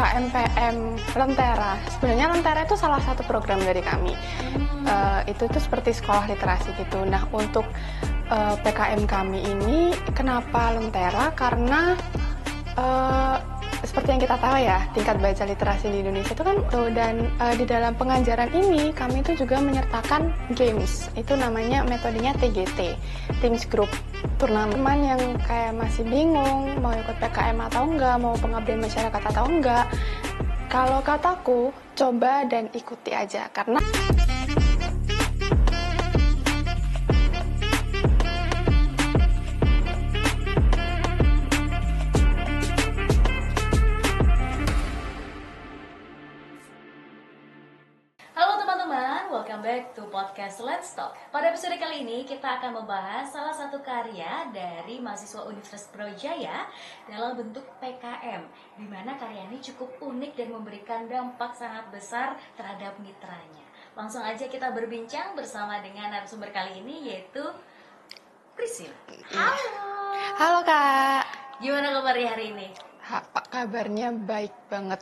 PKMPM Lentera. Sebenarnya Lentera itu salah satu program dari kami. Itu tuh seperti sekolah literasi gitu. Nah, untuk PKM kami ini kenapa Lentera? Karena seperti yang kita tahu ya, tingkat baca literasi di Indonesia itu kan tuh, dan di dalam pengajaran ini kami itu juga menyertakan games. Itu namanya metodenya TGT, Teams Group. Turnamen yang kayak masih bingung mau ikut PKM atau enggak, mau pengabdian masyarakat atau enggak. Kalau kataku, coba dan ikuti aja karena welcome back to podcast Let's Talk. Pada episode kali ini kita akan membahas salah satu karya dari mahasiswa Universitas Brawijaya dalam bentuk PKM, di mana karya ini cukup unik dan memberikan dampak sangat besar terhadap mitranya. Langsung aja kita berbincang bersama dengan narasumber kali ini, yaitu Priscilla. Halo. Halo Kak. Gimana kabarnya hari ini? Pak, kabarnya baik banget.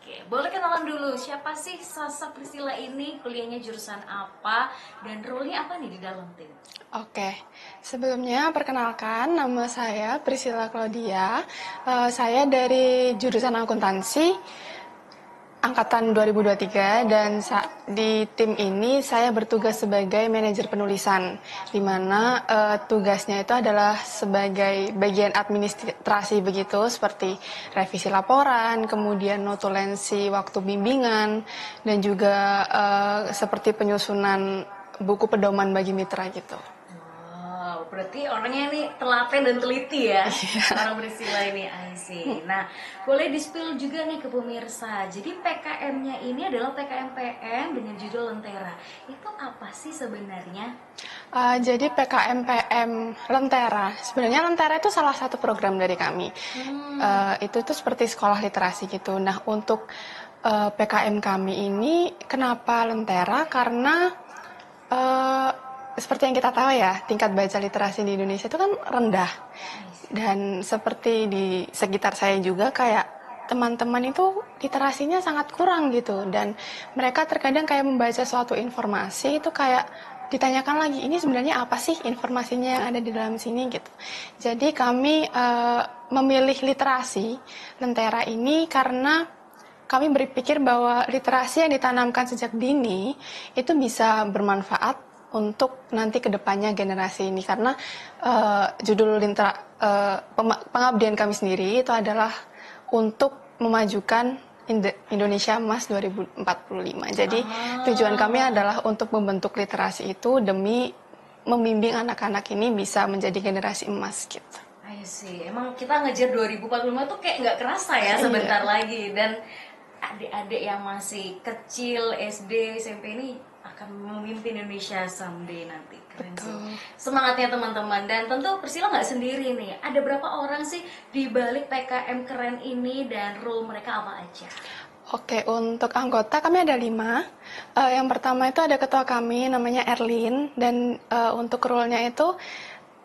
Oke, boleh kenalan dulu, siapa sih sosok Priscilla ini, kuliahnya jurusan apa, dan role-nya apa nih di dalam tim? Oke, sebelumnya perkenalkan, nama saya Priscilla Claudia. Saya dari jurusan akuntansi angkatan 2023 dan di tim ini saya bertugas sebagai manajer penulisan, di mana tugasnya itu adalah sebagai bagian administrasi begitu, seperti revisi laporan, kemudian notulensi waktu bimbingan, dan juga seperti penyusunan buku pedoman bagi mitra gitu. Wow, berarti orangnya ini telaten dan teliti ya, orang Priscilla ini, I see. Nah, boleh di-spill juga nih ke pemirsa. Jadi PKM-nya ini adalah PKMPM dengan judul Lentera. Itu apa sih sebenarnya? Jadi PKMPM Lentera, sebenarnya Lentera itu salah satu program dari kami. Itu tuh seperti sekolah literasi gitu. Nah, untuk PKM kami ini kenapa Lentera? Karena seperti yang kita tahu ya, tingkat baca literasi di Indonesia itu kan rendah. Dan seperti di sekitar saya juga kayak teman-teman itu literasinya sangat kurang gitu. Dan mereka terkadang kayak membaca suatu informasi itu kayak ditanyakan lagi, ini sebenarnya apa sih informasinya yang ada di dalam sini gitu. Jadi kami memilih literasi Lentera ini karena kami berpikir bahwa literasi yang ditanamkan sejak dini itu bisa bermanfaat untuk nanti kedepannya generasi ini, karena judul pengabdian kami sendiri itu adalah untuk memajukan Indonesia Emas 2045. Jadi tujuan kami adalah untuk membentuk literasi itu demi membimbing anak-anak ini bisa menjadi generasi emas gitu. I see. Emang kita ngejar 2045 tuh kayak nggak kerasa ya sebentar lagi, dan adik-adik yang masih kecil SD, SMP ini akan memimpin Indonesia someday nanti. Keren sih. Semangatnya teman-teman. Dan tentu Priscilla nggak sendiri nih. Ada berapa orang sih di balik PKM keren ini dan role mereka apa aja? Oke, untuk anggota kami ada 5. Yang pertama itu ada ketua kami namanya Erlin, dan untuk role-nya itu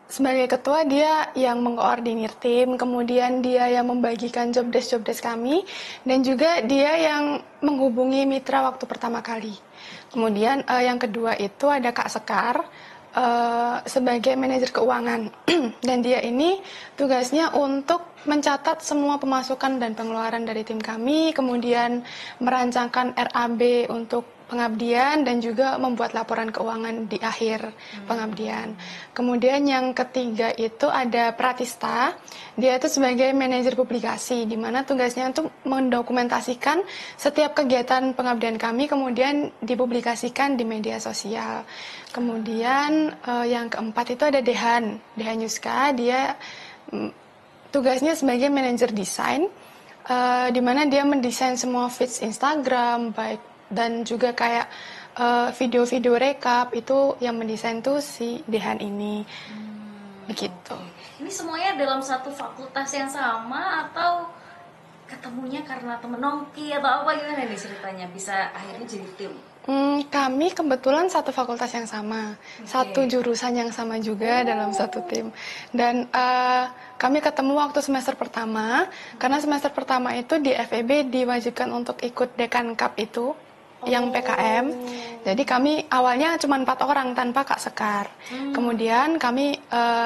sebagai ketua dia yang mengkoordinir tim, kemudian dia yang membagikan job desk kami, dan juga dia yang menghubungi mitra waktu pertama kali. Kemudian yang kedua itu ada Kak Sekar sebagai manajer keuangan dan dia ini tugasnya untuk mencatat semua pemasukan dan pengeluaran dari tim kami, kemudian merancangkan RAB untuk pengabdian dan juga membuat laporan keuangan di akhir pengabdian. Kemudian yang ketiga itu ada Pratista, dia itu sebagai manajer publikasi, di mana tugasnya untuk mendokumentasikan setiap kegiatan pengabdian kami, kemudian dipublikasikan di media sosial. Kemudian yang keempat itu ada Dehan Yuska, dia tugasnya sebagai manajer desain, di mana dia mendesain semua feeds Instagram, baik dan juga kayak video-video rekap itu yang mendesain tuh si Dehan ini. Begitu. Ini semuanya dalam satu fakultas yang sama atau ketemunya karena temen nongki atau apa, gimana nih ceritanya bisa akhirnya jadi tim? Kami kebetulan satu fakultas yang sama, satu jurusan yang sama juga dalam satu tim. Dan kami ketemu waktu semester pertama, karena semester pertama itu di FEB diwajibkan untuk ikut Dekan Cup itu, yang PKM. Jadi kami awalnya cuma 4 orang tanpa Kak Sekar. Kemudian kami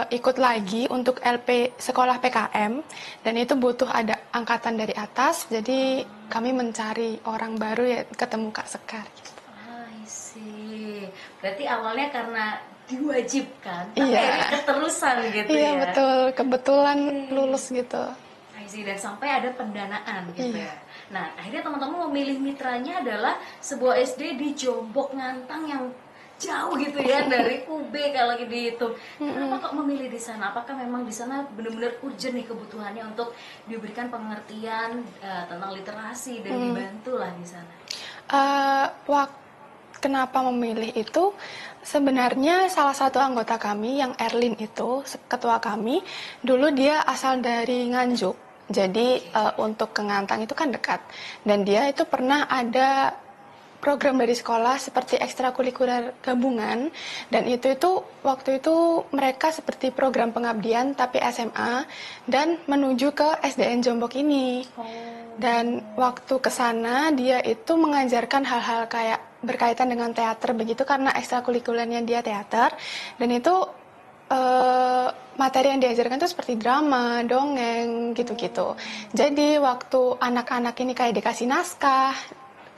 ikut lagi untuk LP sekolah PKM, dan itu butuh ada angkatan dari atas. Jadi kami mencari orang baru, ya ketemu Kak Sekar. Berarti awalnya karena diwajibkan, tapi Iya. akhirnya keterusan gitu Iya, ya. betul, kebetulan lulus gitu. Dan sampai ada pendanaan gitu Iya. ya. Nah, akhirnya teman-teman memilih mitranya adalah sebuah SD di Jombok Ngantang yang jauh gitu ya dari UB kalau dihitung. Kenapa kok memilih di sana? Apakah memang di sana benar-benar urgent nih kebutuhannya untuk diberikan pengertian tentang literasi dan dibantu lah di sana? Kenapa memilih itu? Sebenarnya salah satu anggota kami yang Erlin itu, ketua kami, dulu dia asal dari Nganjuk. Jadi untuk ke Ngantang itu kan dekat. Dan dia itu pernah ada program dari sekolah seperti ekstrakurikuler gabungan, dan itu waktu itu mereka seperti program pengabdian tapi SMA dan menuju ke SDN Jombok ini. Dan waktu ke sana dia itu mengajarkan hal-hal kayak berkaitan dengan teater begitu, karena ekstrakurikulernya dia teater, dan itu materi yang diajarkan itu seperti drama, dongeng, gitu-gitu. Jadi waktu anak-anak ini kayak dikasih naskah,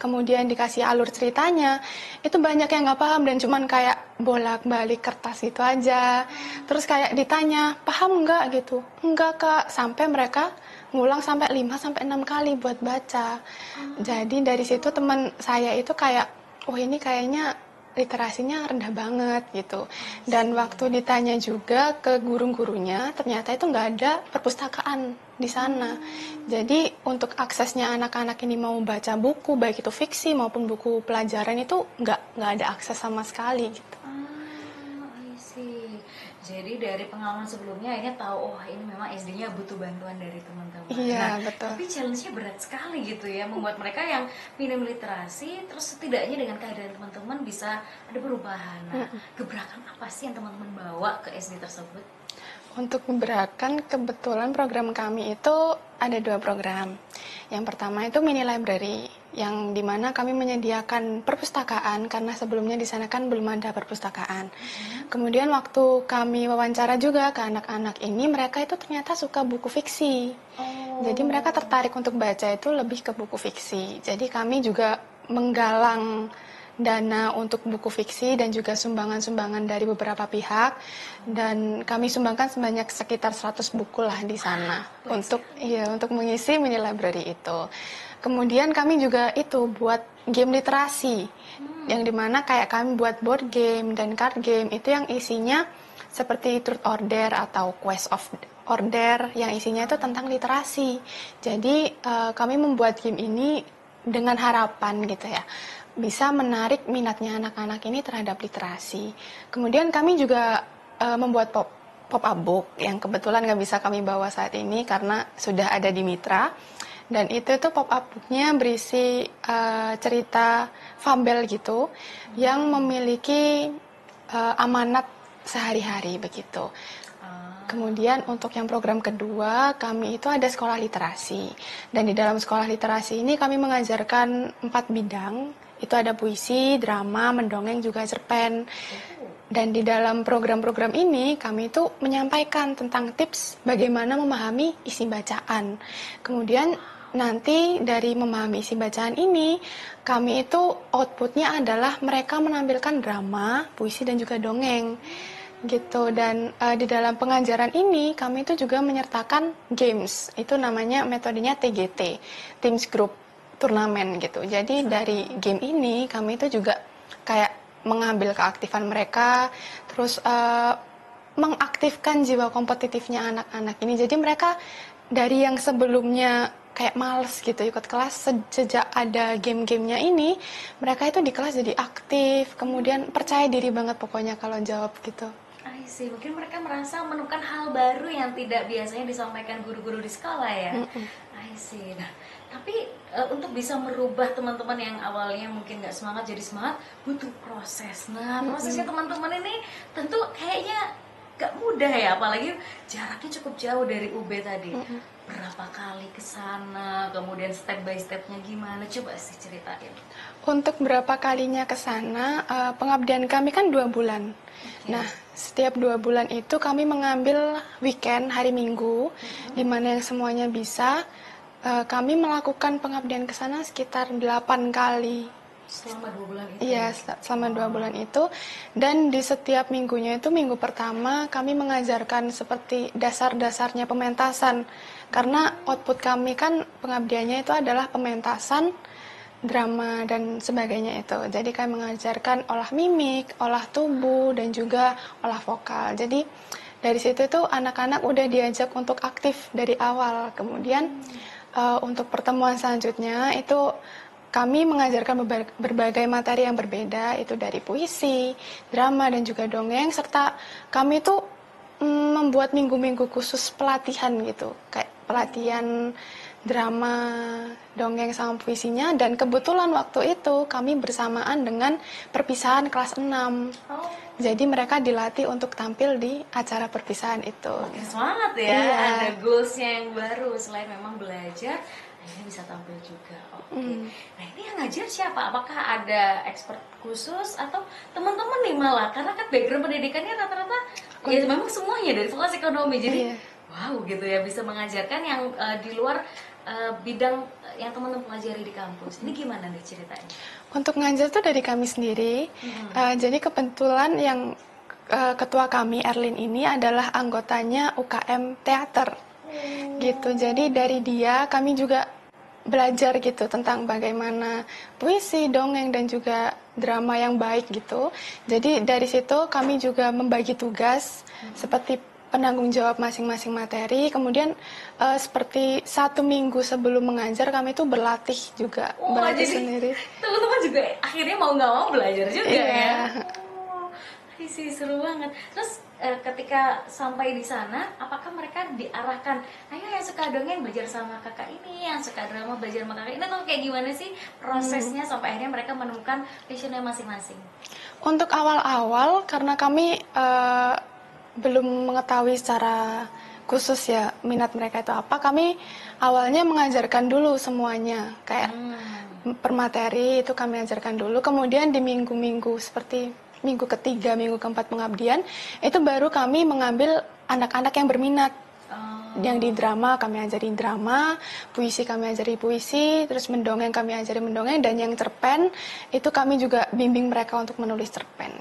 kemudian dikasih alur ceritanya, itu banyak yang nggak paham dan cuman kayak bolak-balik kertas itu aja. Terus kayak ditanya, paham nggak gitu? Enggak Kak, sampai mereka ngulang sampai 5-6 kali buat baca. Jadi dari situ teman saya itu kayak, oh ini kayaknya literasinya rendah banget gitu. Dan waktu ditanya juga ke guru-gurunya, ternyata itu nggak ada perpustakaan di sana. Jadi untuk aksesnya anak-anak ini mau baca buku, baik itu fiksi maupun buku pelajaran, itu nggak ada akses sama sekali gitu. I see. Jadi dari pengalaman sebelumnya akhirnya tahu, oh ini memang SD-nya butuh bantuan dari teman-teman. Iya, Nah, betul. tapi challenge-nya berat sekali gitu ya, membuat mereka yang minim literasi, terus setidaknya dengan kehadiran teman-teman bisa ada perubahan. Nah, gebrakan apa sih yang teman-teman bawa ke SD tersebut? Untuk gebrakan, kebetulan program kami itu ada 2 program. Yang pertama itu mini library, yang dimana kami menyediakan perpustakaan, karena sebelumnya di sana kan belum ada perpustakaan. Kemudian waktu kami wawancara juga ke anak-anak ini, mereka itu ternyata suka buku fiksi. Jadi mereka tertarik untuk baca itu lebih ke buku fiksi. Jadi kami juga menggalang dana untuk buku fiksi dan juga sumbangan-sumbangan dari beberapa pihak, dan kami sumbangkan sebanyak sekitar 100 buku lah di sana untuk mengisi mini library itu. Kemudian kami juga itu buat game literasi, yang dimana kayak kami buat board game dan card game itu yang isinya seperti Truth Order atau Quest of Order, yang isinya itu tentang literasi. Jadi kami membuat game ini dengan harapan gitu ya, bisa menarik minatnya anak-anak ini terhadap literasi. Kemudian kami juga membuat pop-up book yang kebetulan nggak bisa kami bawa saat ini karena sudah ada di Mitra. Dan itu tuh pop-up booknya berisi cerita fabel gitu, yang memiliki amanat sehari-hari begitu. Kemudian untuk yang program kedua, kami itu ada sekolah literasi. Dan di dalam sekolah literasi ini kami mengajarkan 4 bidang. Itu ada puisi, drama, mendongeng, juga cerpen. Dan di dalam program-program ini kami itu menyampaikan tentang tips bagaimana memahami isi bacaan. Kemudian nanti dari memahami isi bacaan ini, kami itu outputnya adalah mereka menampilkan drama, puisi, dan juga dongeng gitu. Dan di dalam pengajaran ini kami itu juga menyertakan games. Itu namanya metodenya TGT, Teams Group Turnamen gitu. Jadi dari game ini kami itu juga kayak mengambil keaktifan mereka, terus mengaktifkan jiwa kompetitifnya anak-anak ini. Jadi mereka dari yang sebelumnya kayak males gitu ikut kelas, sejak ada game-gamenya ini, mereka itu di kelas jadi aktif, kemudian percaya diri banget pokoknya kalau jawab gitu. I see. Mungkin mereka merasa menemukan hal baru yang tidak biasanya disampaikan guru-guru di sekolah ya. I see. Nah, tapi untuk bisa merubah teman-teman yang awalnya mungkin nggak semangat jadi semangat, butuh proses. Nah, prosesnya teman-teman ini tentu kayaknya gak mudah ya, apalagi jaraknya cukup jauh dari UB tadi. Berapa kali ke sana, kemudian step by stepnya gimana? Coba sih ceritain. Untuk berapa kalinya ke sana, pengabdian kami kan 2 bulan. Nah, setiap 2 bulan itu kami mengambil weekend, hari Minggu, di mana yang semuanya bisa. Kami melakukan pengabdian ke sana sekitar 8 kali. Selama 2 bulan itu? Iya, selama 2 bulan itu. Dan di setiap minggunya itu, minggu pertama kami mengajarkan seperti dasar-dasarnya pementasan. Karena output kami kan pengabdiannya itu adalah pementasan, drama, dan sebagainya itu. Jadi kami mengajarkan olah mimik, olah tubuh, dan juga olah vokal. Jadi dari situ tuh anak-anak udah diajak untuk aktif dari awal. Kemudian untuk pertemuan selanjutnya itu kami mengajarkan berbagai materi yang berbeda, itu dari puisi, drama, dan juga dongeng, serta kami tuh membuat minggu-minggu khusus pelatihan gitu, kayak pelatihan drama, dongeng, sama puisinya. Dan kebetulan waktu itu kami bersamaan dengan perpisahan kelas 6. Jadi mereka dilatih untuk tampil di acara perpisahan itu. Semangat ya, iya. Ada goalsnya yang baru, selain memang belajar, akhirnya bisa tampil juga. Nah ini yang ngajar siapa? Apakah ada expert khusus atau teman-teman nih malah? Karena kan background pendidikannya rata-rata ya memang semuanya dari fakultas ekonomi. Jadi wow gitu ya, bisa mengajarkan yang di luar bidang yang teman-teman pelajari di kampus. Ini gimana nih ceritanya? Untuk ngajar tuh dari kami sendiri. Jadi kebetulan yang ketua kami, Erlin ini adalah anggotanya UKM Teater. Gitu. Jadi dari dia kami juga belajar gitu tentang bagaimana puisi, dongeng, dan juga drama yang baik gitu. Jadi dari situ kami juga membagi tugas seperti penanggung jawab masing-masing materi. Kemudian seperti 1 minggu sebelum mengajar kami tuh berlatih juga, berlatih jadi sendiri. Teman-teman juga akhirnya mau nggak mau belajar juga ya. Sih seru banget. Terus ketika sampai di sana, apakah mereka diarahkan, ayo yang suka dongeng belajar sama kakak ini, yang suka drama belajar sama kakak ini, atau kayak gimana sih prosesnya sampai akhirnya mereka menemukan passionnya masing-masing? Untuk awal-awal, karena kami belum mengetahui secara khusus ya minat mereka itu apa, kami awalnya mengajarkan dulu semuanya, kayak per materi itu kami ajarkan dulu. Kemudian di minggu-minggu seperti minggu ketiga, minggu keempat pengabdian, itu baru kami mengambil anak-anak yang berminat. Yang di drama kami ajari drama, puisi kami ajari puisi, terus mendongeng kami ajari mendongeng, dan yang cerpen itu kami juga bimbing mereka untuk menulis cerpen.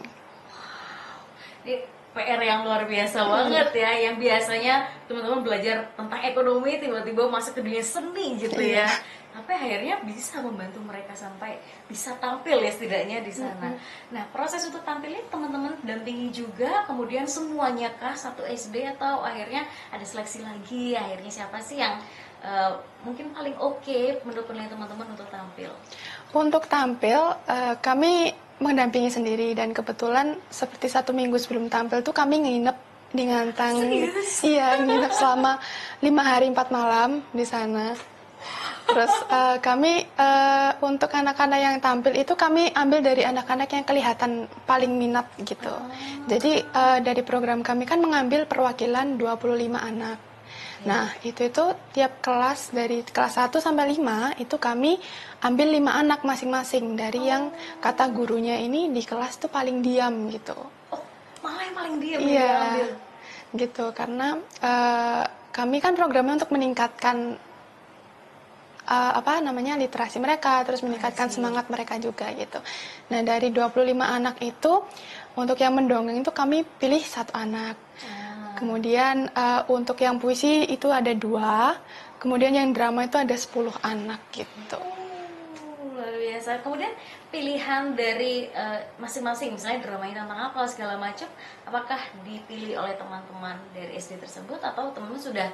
Ini PR yang luar biasa banget ya, yang biasanya teman-teman belajar tentang ekonomi tiba-tiba masuk ke dunia seni gitu ya. Tapi akhirnya bisa membantu mereka sampai bisa tampil ya setidaknya di sana. Nah, proses untuk tampilnya teman-teman dampingi juga, kemudian semuanya kah satu SD atau akhirnya ada seleksi lagi? Akhirnya siapa sih yang mungkin paling oke menurut penilaian teman-teman untuk tampil? Untuk tampil, kami mendampingi sendiri, dan kebetulan seperti 1 minggu sebelum tampil tuh kami nginep di Ngantang. Iya, nginep selama 5 hari 4 malam di sana. Terus kami untuk anak-anak yang tampil itu kami ambil dari anak-anak yang kelihatan paling minat gitu. Jadi dari program kami kan mengambil perwakilan 25 anak. Nah, itu tiap kelas dari kelas 1 sampai 5 itu kami ambil 5 anak masing-masing dari yang kata gurunya ini di kelas tuh paling diam gitu. Malah yang paling diam ya diambil. Gitu, karena kami kan programnya untuk meningkatkan literasi mereka, terus meningkatkan semangat mereka juga gitu. Nah, dari 25 anak itu untuk yang mendongeng itu kami pilih 1 anak. Kemudian untuk yang puisi itu ada 2. Kemudian yang drama itu ada 10 anak gitu. Luar biasa. Kemudian pilihan dari masing-masing, misalnya dramanya tentang apa segala macam, apakah dipilih oleh teman-teman dari SD tersebut atau teman-teman sudah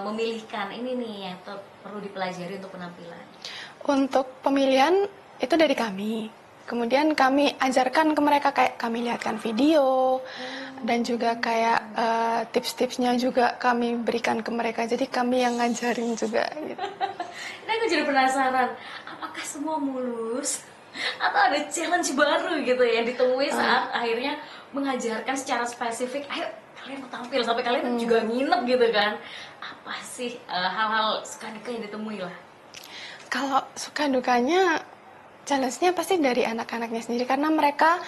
memilihkan ini nih yang perlu dipelajari untuk penampilan? Untuk pemilihan itu dari kami. Kemudian kami ajarkan ke mereka, kayak kami lihatkan video dan juga kayak tips-tipsnya juga kami berikan ke mereka. Jadi kami yang ngajarin juga gitu. Ini aku jadi penasaran, apakah semua mulus atau ada challenge baru gitu ya yang ditemui saat akhirnya mengajarkan secara spesifik, ayo kalian mau tampil sampai kalian juga nginep gitu kan? Apa sih hal-hal suka duka yang ditemui lah? Kalau suka dukanya, challenge-nya pasti dari anak-anaknya sendiri, karena mereka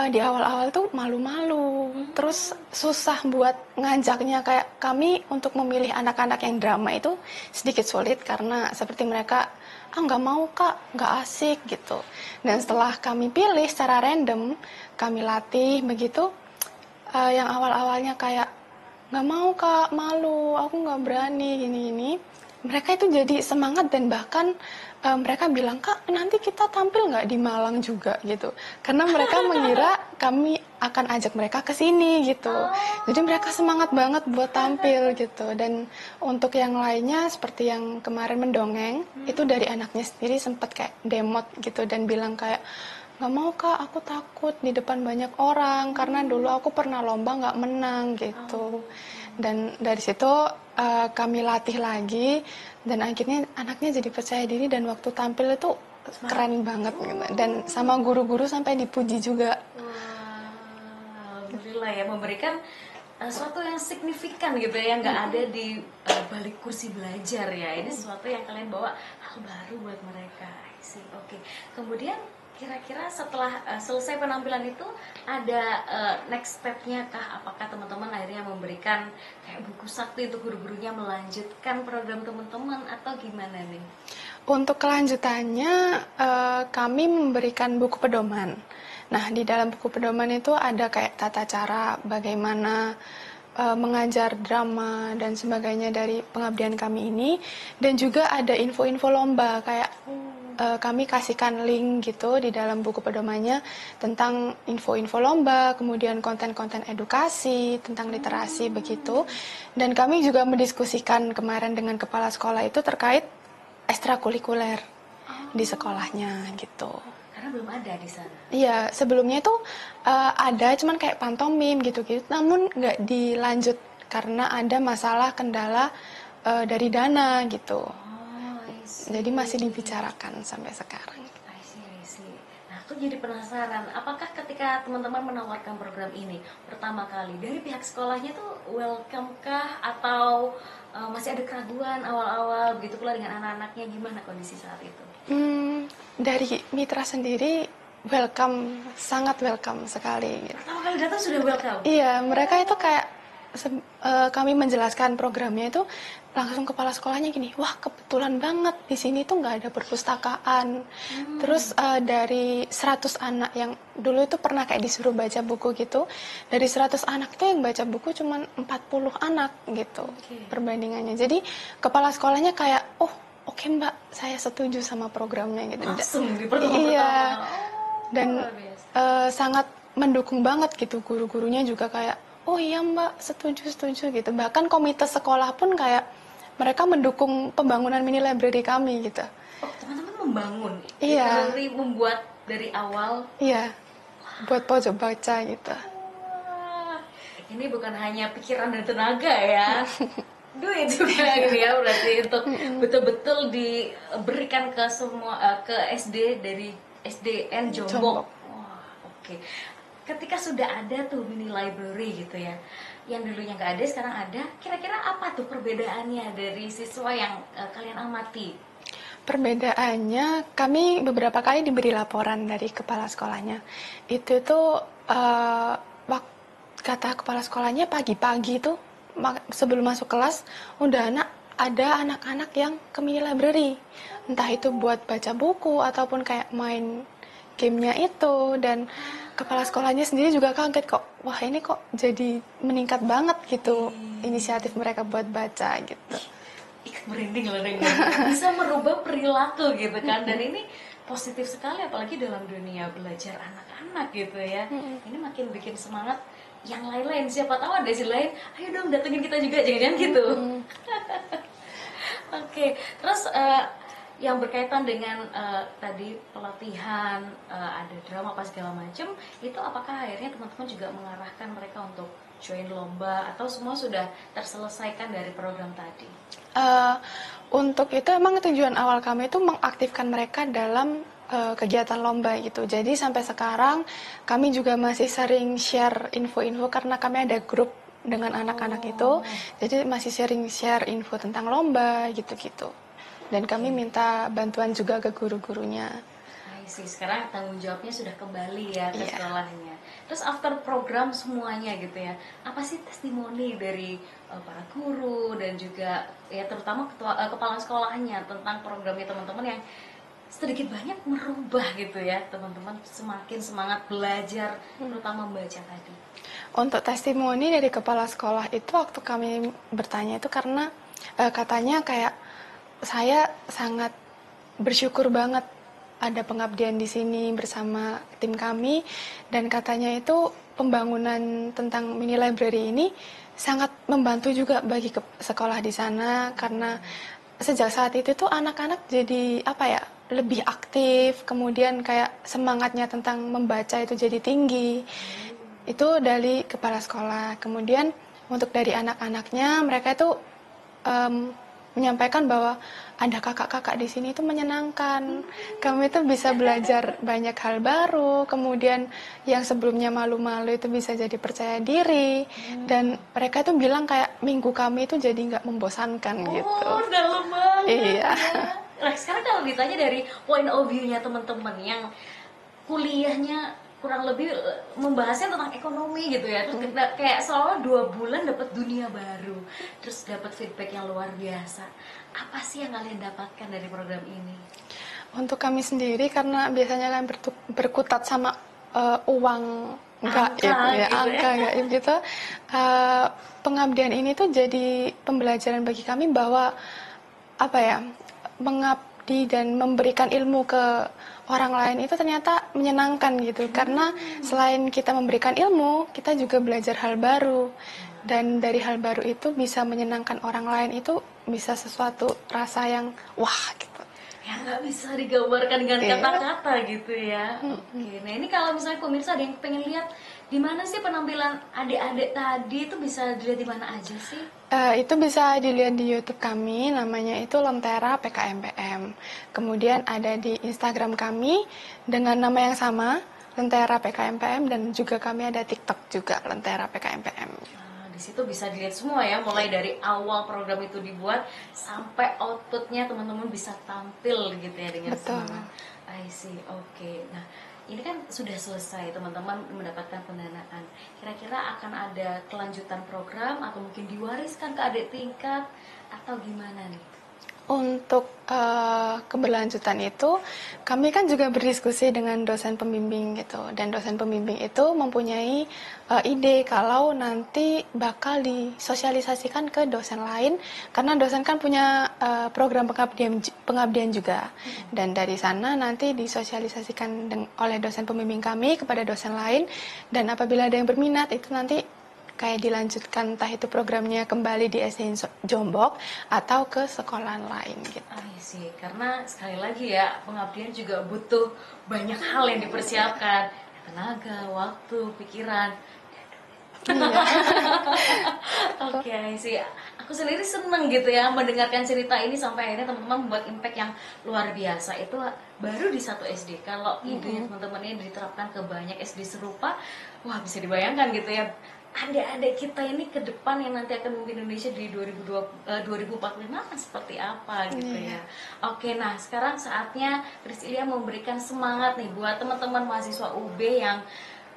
di awal-awal tuh malu-malu, terus susah buat ngajaknya. Kayak kami untuk memilih anak-anak yang drama itu sedikit sulit, karena seperti mereka, nggak mau kak, nggak asik gitu. Dan setelah kami pilih secara random, kami latih begitu, yang awal-awalnya kayak nggak mau kak, malu, aku nggak berani, gini-gini, mereka itu jadi semangat. Dan bahkan mereka bilang, kak nanti kita tampil nggak di Malang juga gitu, karena mereka mengira kami akan ajak mereka ke sini gitu. Jadi mereka semangat banget buat tampil gitu. Dan untuk yang lainnya seperti yang kemarin mendongeng, itu dari anaknya sendiri sempat kayak demot gitu dan bilang kayak, nggak mau kak, aku takut di depan banyak orang, karena dulu aku pernah lomba nggak menang gitu. Dan dari situ kami latih lagi, dan akhirnya anaknya jadi percaya diri, dan waktu tampil itu keren banget gitu. Dan sama guru-guru sampai dipuji juga. Wah, alhamdulillah ya, memberikan sesuatu yang signifikan gitu ya, yang nggak ada di balik kursi belajar ya. Ini sesuatu yang kalian bawa hal baru buat mereka. I see. Oke. Kemudian kira-kira setelah selesai penampilan itu ada next step-nya kah? Apakah teman-teman akhirnya memberikan kayak buku sakti untuk guru-gurunya melanjutkan program teman-teman atau gimana nih? Untuk kelanjutannya, kami memberikan buku pedoman. Nah, di dalam buku pedoman itu ada kayak tata cara bagaimana mengajar drama dan sebagainya dari pengabdian kami ini. Dan juga ada info-info lomba, kayak kami kasihkan link gitu di dalam buku pedomannya tentang info-info lomba, kemudian konten-konten edukasi tentang literasi begitu. Dan kami juga mendiskusikan kemarin dengan kepala sekolah itu terkait ekstrakurikuler di sekolahnya gitu. Karena belum ada di sana. Iya, sebelumnya itu ada, cuman kayak pantomim gitu-gitu, namun nggak dilanjut karena ada masalah kendala dari dana gitu. I see. Jadi masih dibicarakan sampai sekarang. I see. Nah, aku jadi penasaran, apakah ketika teman-teman menawarkan program ini pertama kali dari pihak sekolahnya tuh welcome kah, atau masih ada keraguan awal-awal, begitu pula dengan anak-anaknya, gimana kondisi saat itu? Dari mitra sendiri welcome, sangat welcome sekali. Pertama kali datang sudah welcome? Iya, mereka itu kayak kami menjelaskan programnya itu langsung kepala sekolahnya gini, wah kebetulan banget di sini tuh nggak ada perpustakaan. Terus dari 100 anak yang dulu itu pernah kayak disuruh baca buku gitu, dari 100 anak itu yang baca buku cuman 40 anak gitu perbandingannya. Jadi kepala sekolahnya kayak, oh oke mbak, saya setuju sama programnya gitu. Langsung di pertemuan pertama. Dan sangat mendukung banget gitu, guru-gurunya juga kayak, oh iya mbak, setuju gitu. Bahkan komite sekolah pun kayak mereka mendukung pembangunan mini library kami gitu. Oh, teman-teman membangun? Iya. Dari membuat dari awal? Iya, buat pojok baca gitu. Wah, ini bukan hanya pikiran dan tenaga ya, duit juga gitu ya, berarti untuk betul-betul diberikan ke semua, ke SD dari SDN Jombok. Wah, oke. Ketika sudah ada tuh mini library gitu ya, yang dulunya nggak ada sekarang ada, kira-kira apa tuh perbedaannya dari siswa yang kalian amati? Perbedaannya, kami beberapa kali diberi laporan dari kepala sekolahnya. Itu tuh kata kepala sekolahnya, pagi-pagi tuh sebelum masuk kelas udah ada anak-anak yang ke mini library, entah itu buat baca buku ataupun kayak main gamenya itu. Dan kepala sekolahnya sendiri juga kaget kok, wah ini kok jadi meningkat banget gitu inisiatif mereka buat baca gitu. Ikut merinding loh dengan bisa merubah perilaku gitu kan, dan ini positif sekali apalagi dalam dunia belajar anak-anak gitu ya. Ini makin bikin semangat yang lain-lain, siapa tahu ada si lain, ayo dong datengin kita juga, jangan-jangan gitu. Oke, terus yang berkaitan dengan tadi pelatihan, ada drama apa segala macam, itu apakah akhirnya teman-teman juga mengarahkan mereka untuk join lomba atau semua sudah terselesaikan dari program tadi? Untuk itu emang tujuan awal kami itu mengaktifkan mereka dalam kegiatan lomba gitu. Jadi sampai sekarang kami juga masih sering share info-info karena kami ada grup dengan anak-anak itu. Jadi masih sering share info tentang lomba gitu-gitu. Dan kami minta bantuan juga ke guru-gurunya. Sih sekarang tanggung jawabnya sudah kembali ya ke Iya. sekolahnya. Terus after program semuanya gitu ya, apa sih testimoni dari para guru dan juga ya terutama kepala sekolahnya tentang programnya teman-teman yang sedikit banyak merubah gitu ya, teman-teman semakin semangat belajar terutama membaca tadi. Untuk testimoni dari kepala sekolah itu waktu kami bertanya itu karena katanya kayak saya sangat bersyukur banget ada pengabdian di sini bersama tim kami, dan katanya itu pembangunan tentang mini library ini sangat membantu juga bagi sekolah di sana karena sejak saat itu tuh anak-anak jadi apa ya, lebih aktif, kemudian kayak semangatnya tentang membaca itu jadi tinggi. Itu dari kepala sekolah. Kemudian untuk dari anak-anaknya, mereka itu menyampaikan bahwa ada kakak-kakak di sini itu menyenangkan. Kami itu bisa belajar banyak hal baru, kemudian yang sebelumnya malu-malu itu bisa jadi percaya diri, dan mereka itu bilang kayak minggu kami itu jadi nggak membosankan gitu. Oh, dalam banget. Iya. Ya. Nah, sekarang kalau ditanya dari point of view-nya teman-teman yang kuliahnya kurang lebih membahasnya tentang ekonomi gitu ya, terus kayak seolah 2 bulan dapat dunia baru, terus dapat feedback yang luar biasa. Apa sih yang kalian dapatkan dari program ini? Untuk kami sendiri karena biasanya kan berkutat sama uang gaib, angka gaib gitu. Pengabdian ini tuh jadi pembelajaran bagi kami bahwa apa ya, mengabdi dan memberikan ilmu ke orang lain itu ternyata menyenangkan gitu. Karena selain kita memberikan ilmu, kita juga belajar hal baru. Dan dari hal baru itu bisa menyenangkan orang lain, itu bisa sesuatu rasa yang wah gitu. Ya nggak bisa digambarkan dengan kata-kata gitu ya. Oke, nah ini kalau misalnya pemirsa ada yang pengen lihat di mana sih penampilan adik-adik tadi, itu bisa dilihat di mana aja sih? Itu bisa dilihat di YouTube kami, namanya itu Lentera PKMPM. Kemudian ada di Instagram kami dengan nama yang sama, Lentera PKMPM, dan juga kami ada TikTok juga, Lentera PKMPM. Di situ bisa dilihat semua ya, mulai dari awal program itu dibuat sampai outputnya teman-teman bisa tampil gitu ya dengan semangat. I see, oke. Nah, ini kan sudah selesai, teman-teman mendapatkan pendanaan. Kira-kira akan ada kelanjutan program atau mungkin diwariskan ke adik tingkat atau gimana nih? Untuk keberlanjutan itu, kami kan juga berdiskusi dengan dosen pembimbing gitu, dan dosen pembimbing itu mempunyai ide kalau nanti bakal disosialisasikan ke dosen lain, karena dosen kan punya program pengabdian juga, dan dari sana nanti disosialisasikan oleh dosen pembimbing kami kepada dosen lain, dan apabila ada yang berminat itu nanti kayak dilanjutkan, entah itu programnya kembali di SD Jombok atau ke sekolah lain gitu. Sih, karena sekali lagi ya, pengabdian juga butuh banyak hal yang dipersiapkan, tenaga, waktu, pikiran. Oke, sih. Aku sendiri seneng gitu ya mendengarkan cerita ini sampai akhirnya teman-teman membuat impact yang luar biasa. Itu baru di 1 SD. Kalau idenya teman-teman ini diterapkan ke banyak SD serupa, wah bisa dibayangkan gitu ya. Adik-adik kita ini ke depan yang nanti akan memimpin Indonesia di 2045 akan seperti apa gitu ya. Oke, nah sekarang saatnya Priscilia memberikan semangat nih buat teman-teman mahasiswa UB yang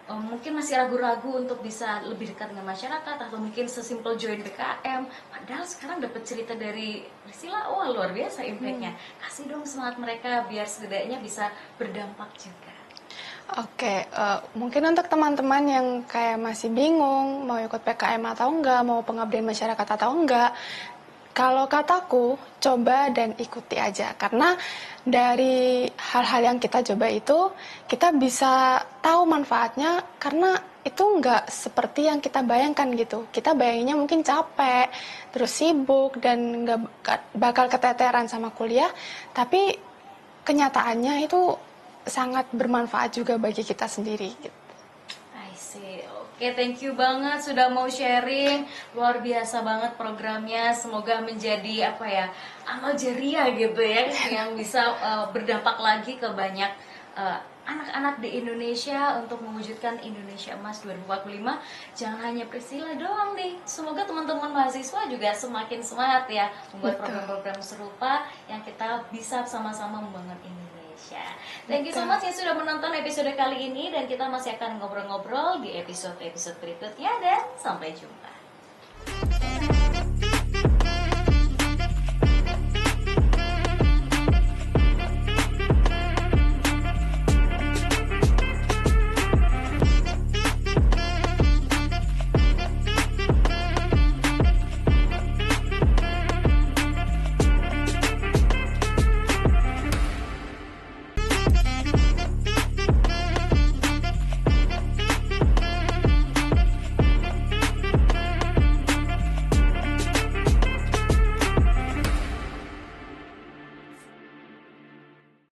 mungkin masih ragu-ragu untuk bisa lebih dekat dengan masyarakat atau mungkin sesimpel join PKM. Padahal sekarang dapat cerita dari Priscilla, wah luar biasa impactnya. Kasih dong semangat mereka biar setidaknya bisa berdampak juga. Oke, mungkin untuk teman-teman yang kayak masih bingung mau ikut PKM atau enggak, mau pengabdian masyarakat atau enggak, kalau kataku, coba dan ikuti aja. Karena dari hal-hal yang kita coba itu, kita bisa tahu manfaatnya karena itu nggak seperti yang kita bayangkan gitu. Kita bayanginnya mungkin capek, terus sibuk, dan nggak bakal keteteran sama kuliah, tapi kenyataannya itu sangat bermanfaat juga bagi kita sendiri gitu. I see. Oke, thank you banget sudah mau sharing. Luar biasa banget programnya. Semoga menjadi apa ya, amal jariah gitu ya, yang bisa berdampak lagi ke banyak anak-anak di Indonesia untuk mewujudkan Indonesia Emas 2045. Jangan hanya Priscilla doang nih. Semoga teman-teman mahasiswa juga semakin semangat ya membuat program-program serupa yang kita bisa sama-sama membangun Indonesia. Thank you so much yang sudah menonton episode kali ini, dan kita masih akan ngobrol-ngobrol di episode-episode berikutnya, dan sampai jumpa.